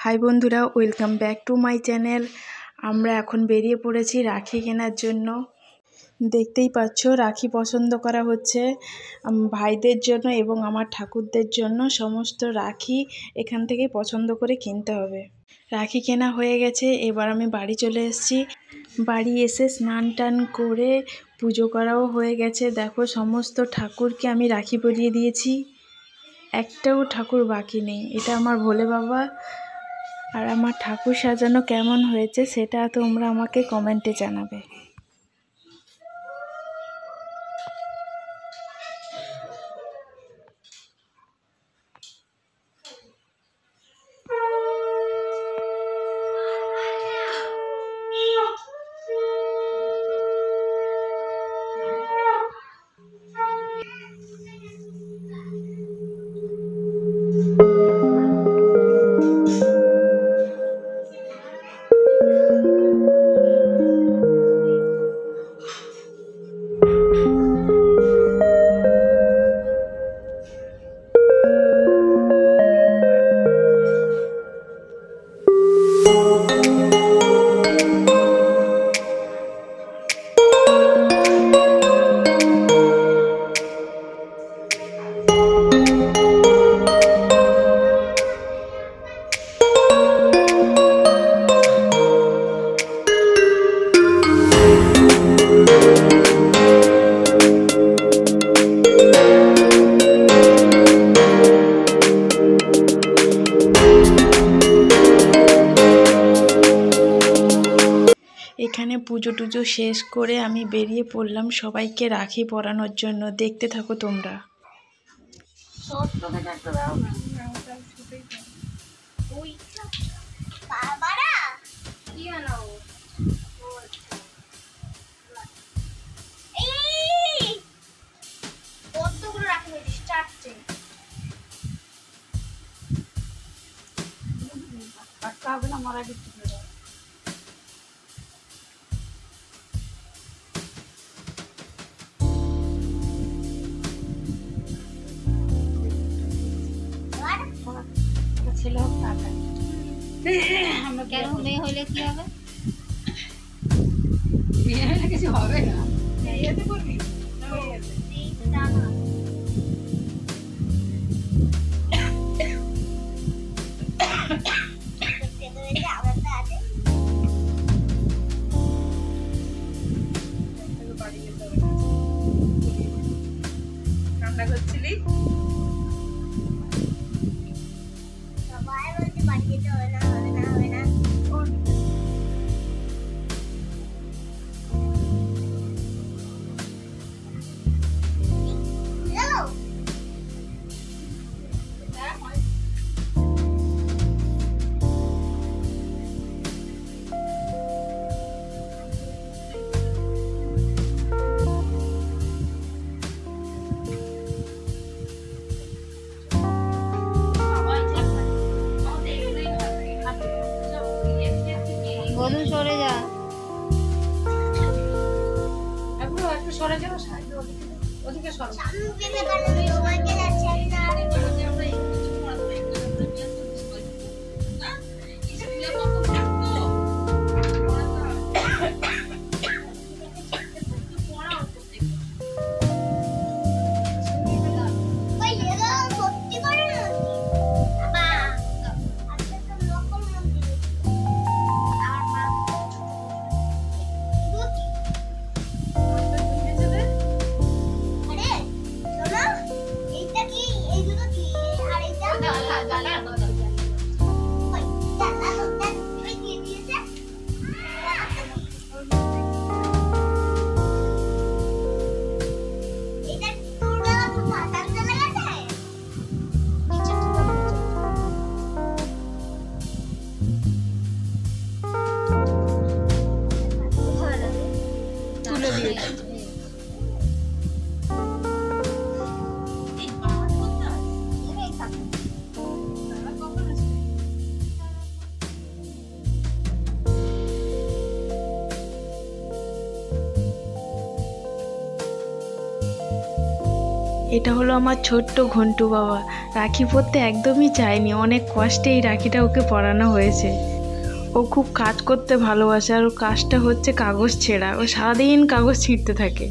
High বন্ধুরা, welcome back to my channel. আমরা এখন বেরিয়ে পড়েছি রাখি কেনার জন্য। দেখতেই পাচ্ছ রাখি পছন্দ করা হচ্ছে ভাইদের জন্য এবং আমার ঠাকুরদের জন্য। সমস্ত রাখি এখান থেকে পছন্দ করে কিনতে হবে। রাখি কেনা হয়ে গেছে, এবার আমি বাড়ি চলে এসেছি। বাড়ি এসে স্নান টান করে পুজো করাও হয়ে গেছে। দেখো সমস্ত ঠাকুরকে আমি রাখি পরিয়ে দিয়েছি, একটাও ঠাকুর বাকি নেই। এটা আমার ভোলে বাবা। আর আমার ঠাকুর সাজানো কেমন হয়েছে সেটা তোমরা আমাকে কমেন্টে জানাবে। এখানে পুজো টুজো শেষ করে আমি বেরিয়ে পড়লাম সবাইকে রাখি পরানোর জন্য। দেখতে থাকো তোমরা। কেন মেয়ে হইলে কি হবে? কিছু হবে না। ঠান্ডা করছিলি? সবাই বলছে বাড়ি যেতে হবে না, হবে না, হবে না। বধূ সরে যা, একটু সরে যাও, ওদিকে সরো। এটা হলো আমার ছোট্ট ঘন্টু বাবা। রাখি পরতে একদমই চায়নি, অনেক কষ্টে এই রাখিটা ওকে পরানো হয়েছে। ও খুব কাজ করতে ভালোবাসে, আর ওর কাজটা হচ্ছে কাগজ ছেঁড়া। ও সারাদিন কাগজ ছিঁড়তে থাকে।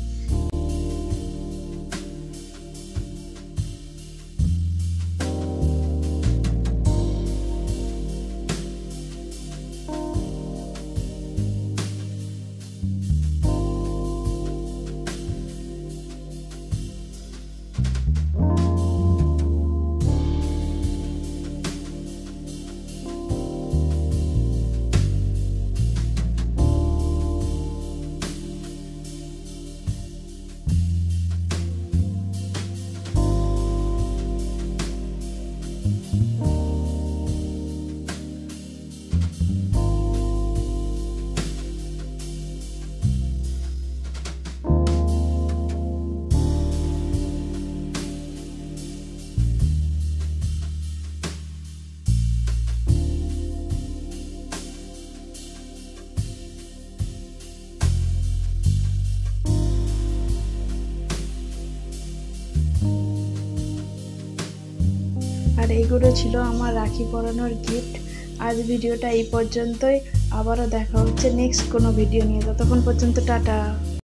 আর এইগুলো ছিল আমার রাখি পরানোর গিফট। আজ ভিডিওটা এই পর্যন্তই। আবারও দেখা হচ্ছে নেক্সট কোনো ভিডিও নিয়ে। ততক্ষণ পর্যন্ত টাটা।